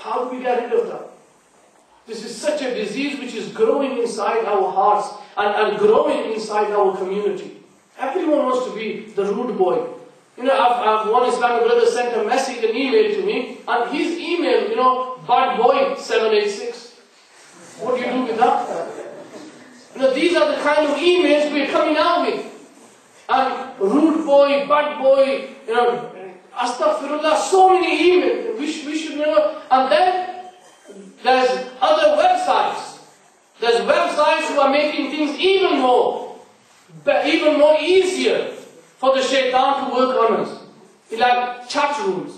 How do we get rid of that? This is such a disease which is growing inside our hearts and growing inside our community. Everyone wants to be the rude boy. You know, one Islamic brother sent a message, an email to me, and his email, you know, bad boy 786. What do you do with that? You know, these are the kind of emails we're coming out with. And rude boy, bad boy, you know, astaghfirullah, so many emails. We should know. And then there's other websites. There's websites who are making things even more easier for the shaitan to work on us. Like chat rooms.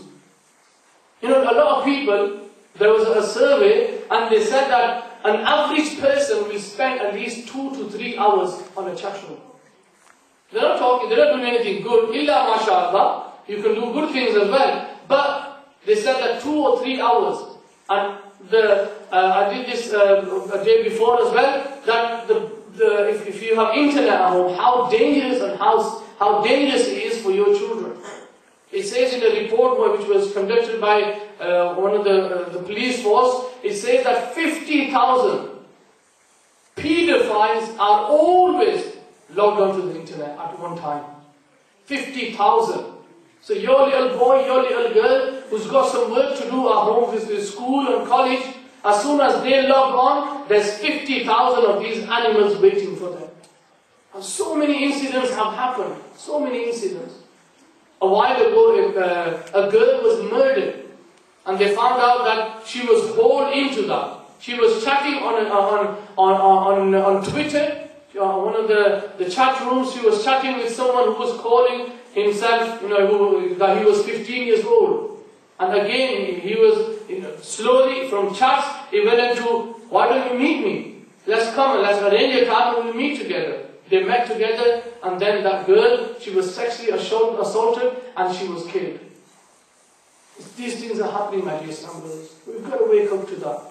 You know, a lot of people, there was a survey and they said that an average person will spend at least 2 to 3 hours on a chat room. They're not talking, they're not doing anything good. Illa mashallah, you can do good things as well. But they said that 2 or 3 hours. And I did this a day before as well, that if you have internet at home, how dangerous and how dangerous it is for your children. It says in a report which was conducted by one of the police force, it says that 50,000 pedophiles are always logged onto the internet at one time. 50,000. So your little boy, your little girl, who's got some work to do at home with school and college, as soon as they log on, there's 50,000 of these animals waiting for them. And so many incidents have happened. So many incidents. A while ago, a girl was murdered, and they found out that she was hauled into that. She was chatting on Twitter, one of the chat rooms. She was chatting with someone who was calling himself, you know, that he was 15 years old. And again, he was, you know, slowly from chats, he went into, why don't you meet me? Let's come and let's arrange a time and we'll meet together. They met together, and then that girl, she was sexually assaulted and she was killed. These things are happening, my dear brothers. We've got to wake up to that.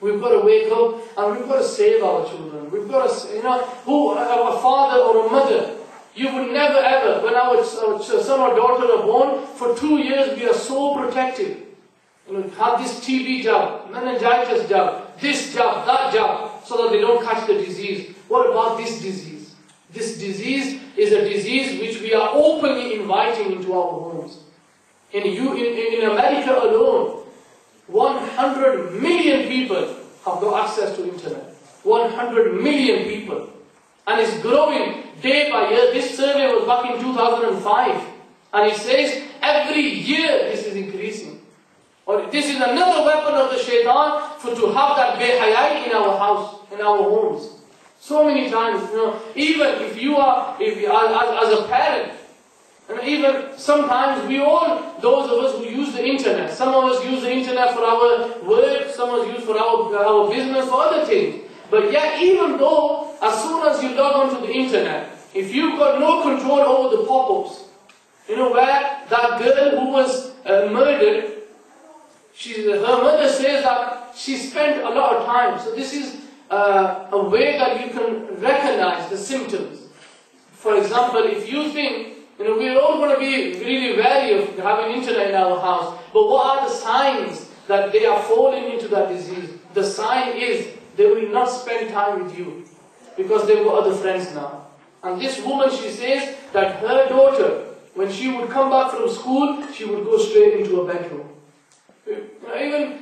We've got to wake up and we've got to save our children. We've got to, you know, a father or a mother, you would never ever, when our son or daughter are born, for 2 years we are so protected. You know, have this TB jab, meningitis jab, this jab, that jab, so that they don't catch the disease. What about this disease? This disease is a disease which we are openly inviting into our homes. In America alone, 100 million people have got access to internet. 100 million people. And it's growing day by year. This survey was back in 2005. And it says every year this is increasing. Or this is another weapon of the shaitan to have that behayai in our house, in our homes. So many times, you know, even if you are as a parent, and even sometimes we all, those of us who use the internet, some of us use the internet for our work, some of us use for our business, for other things. But yet, even though, as soon as you log onto the internet, if you've got no control over the pop-ups, you know, where that girl who was murdered, her mother says that she spent a lot of time. So this is a way that you can recognize the symptoms. For example, if you think, you know, we're all going to be really wary of having internet in our house, but what are the signs that they are falling into that disease? The sign is they will not spend time with you because they've got other friends now. And this woman, she says that her daughter, when she would come back from school, she would go straight into a bedroom. Even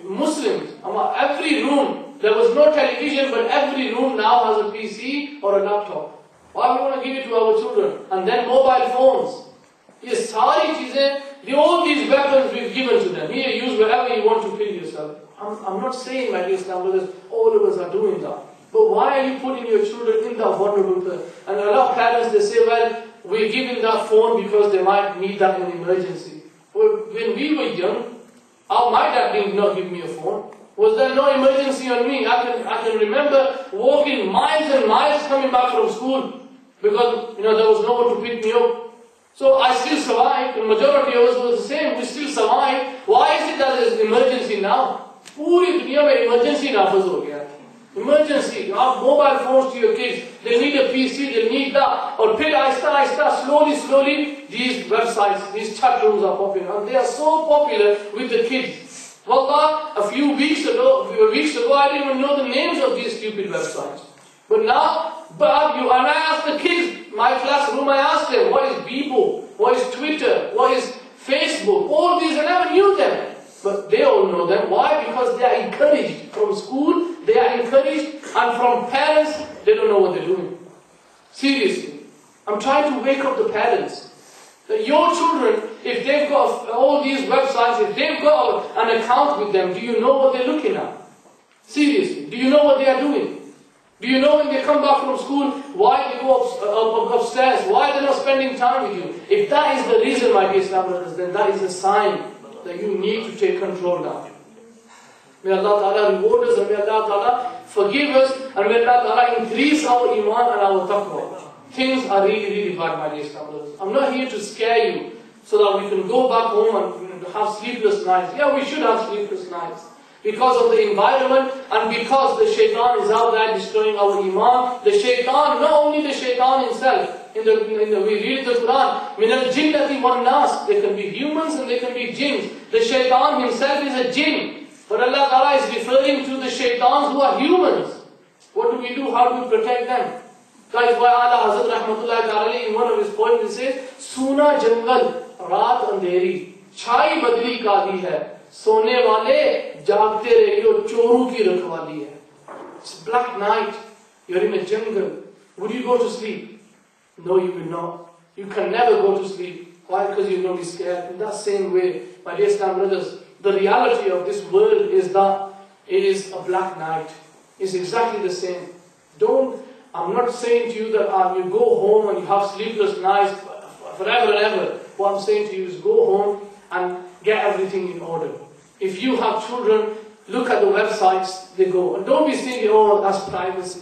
Muslims, every room, there was no television, but every room now has a PC or a laptop. Why we want to give it to our children? And then mobile phones. Yes, all these weapons we've given to them. Here, use wherever you want to kill yourself. I'm not saying, my dear Islam brothers, all of us are doing that. But why are you putting your children in that vulnerable place? And a lot of parents, they say, well, we're giving that phone because they might need that in an emergency. Well, when we were young, my dad did not give me a phone. Was there no emergency on me? I can remember walking miles and miles coming back from school because, you know, there was no one to pick me up. So I still survived. The majority of us was the same. We still survived. Why is it that there's an emergency now? Puri duniya mein emergency nafaz ho gaya. Emergency. You have mobile phones to your kids. They need a PC. They need that. Or phir aista, slowly, these websites, these chat rooms are popular. And they are so popular with the kids. Wallah, a few weeks ago, I didn't even know the names of these stupid websites. But now, and I asked the kids, my classroom, I asked them, what is Bebo? What is Twitter? What is Facebook? All these, I never knew them. But they all know them. Why? Because they are encouraged from school, they are encouraged, and from parents, they don't know what they're doing. Seriously. I'm trying to wake up the parents. That your children, if they've got all these websites, if they've got an account with them, do you know what they're looking at? Seriously. Do you know what they are doing? Do you know when they come back from school, why they go upstairs? Why they're not spending time with you? If that is the reason, my dear Islam brothers, then that is a sign that you need to take control now. May Allah Ta'ala reward us, and may Allah Ta'ala forgive us, and may Allah Ta'ala increase our iman and our taqwa. Things are really, really bad, my dear Islam brothers. I'm not here to scare you so that we can go back home and have sleepless nights. Yeah, we should have sleepless nights. Because of the environment and because the shaitan is out there destroying our iman. The shaitan, not only the shaitan himself, we read in the Quran, min al-jinnati wan-nas, they can be humans and they can be jinns. The shaitan himself is a jinn. But Allah Ta'ala is referring to the shaitans who are humans. What do? How do we protect them? That is why Ala-Hazrat Rahmatullahi Ta'ala in one of his poems he says, Suna jangal, raat andheri, chai badli kadi hai, sone wale jagte rahiyo, choru ki rakhwali hai. It's black night, you're in a jungle. Would you go to sleep? No, you will not. You can never go to sleep. Why? Because you're going to be scared. In that same way, my dear Islam brothers, the reality of this world is that it is a black night. It's exactly the same. I'm not saying to you that you go home and you have sleepless nights forever and ever. What I'm saying to you is go home and get everything in order. If you have children, look at the websites they go. And don't be thinking, oh, that's privacy.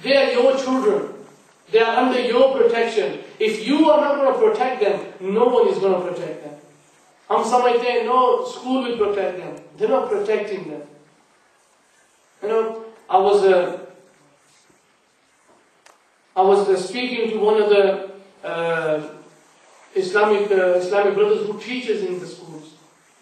They are your children. They are under your protection. If you are not going to protect them, no one is going to protect them. No, school will protect them. They're not protecting them. You know, I was speaking to one of the Islamic brothers who teaches in the schools.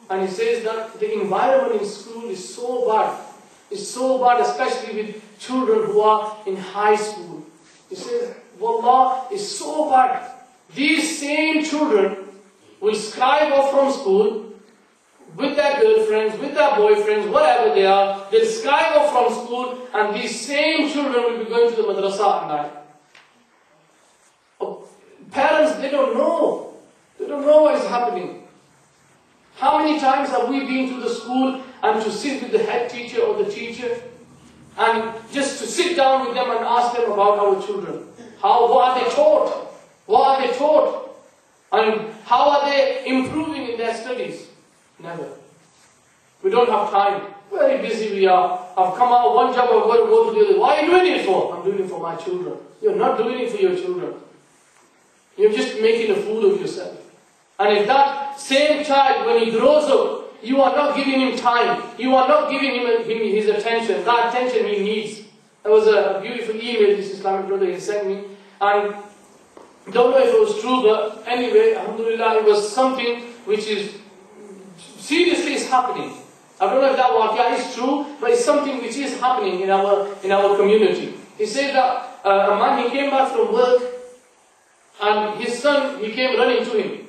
And he says that the environment in school is so bad. It's so bad, especially with children who are in high school. He says, Wallah, it's so bad. These same children will scribe off from school with their girlfriends, with their boyfriends, whatever they are. They'll scribe off from school, and these same children will be going to the madrasa at night. Parents, they don't know. They don't know what is happening. How many times have we been to the school and to sit with the head teacher or the teacher and just to sit down with them and ask them about our children? What are they taught? What are they taught? And how are they improving in their studies? Never. We don't have time. Very busy we are. I've come out of one job, I've got to go to the other. What are you doing it for? I'm doing it for my children. You're not doing it for your children. You're just making a fool of yourself. And if that same child, when he grows up, you are not giving him time, you are not giving him his attention, that attention he needs. There was a beautiful email this Islamic brother he sent me, and don't know if it was true, but anyway, alhamdulillah, it was something which is seriously is happening. I don't know if that waqia is true, but it's something which is happening in our community. He said that a man, he came back from work, and his son, he came running to him.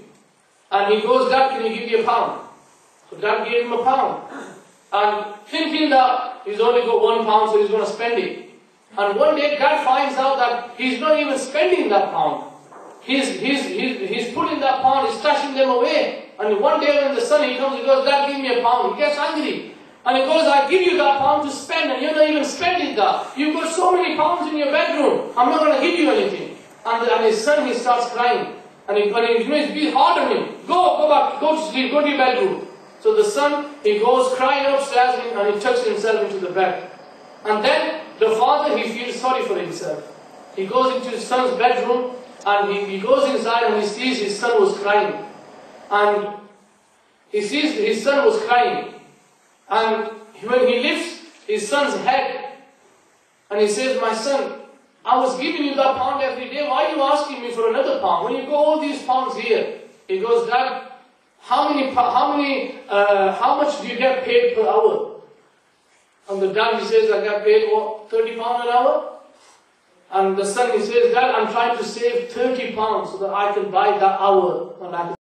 And he goes, Dad, can you give me £1? So Dad gave him £1. And thinking that he's only got £1, so he's going to spend it. And one day, Dad finds out that he's not even spending that £1. He's putting that £1, he's stashing them away. And one day when the son, he comes, he goes, Dad, give me £1. He gets angry. And he goes, I give you that £1 to spend, and you're not even spending that. You've got so many pounds in your bedroom. I'm not going to give you anything. And his son, he starts crying. And he's hard on him. Go back, go to sleep, go to your bedroom. So the son, he goes crying upstairs and he tucks himself into the bed. And then the father, he feels sorry for himself. He goes into his son's bedroom and he goes inside and he sees his son was crying. And he sees his son was crying. And when he lifts his son's head and he says, my son, I was giving you that £1 every day. Why are you asking me for another £1? When you got all these pounds here. He goes, Dad, how much do you get paid per hour? And the dad, he says, I get paid what, £30 an hour? And the son, he says, Dad, I'm trying to save £30 so that I can buy that hour and I can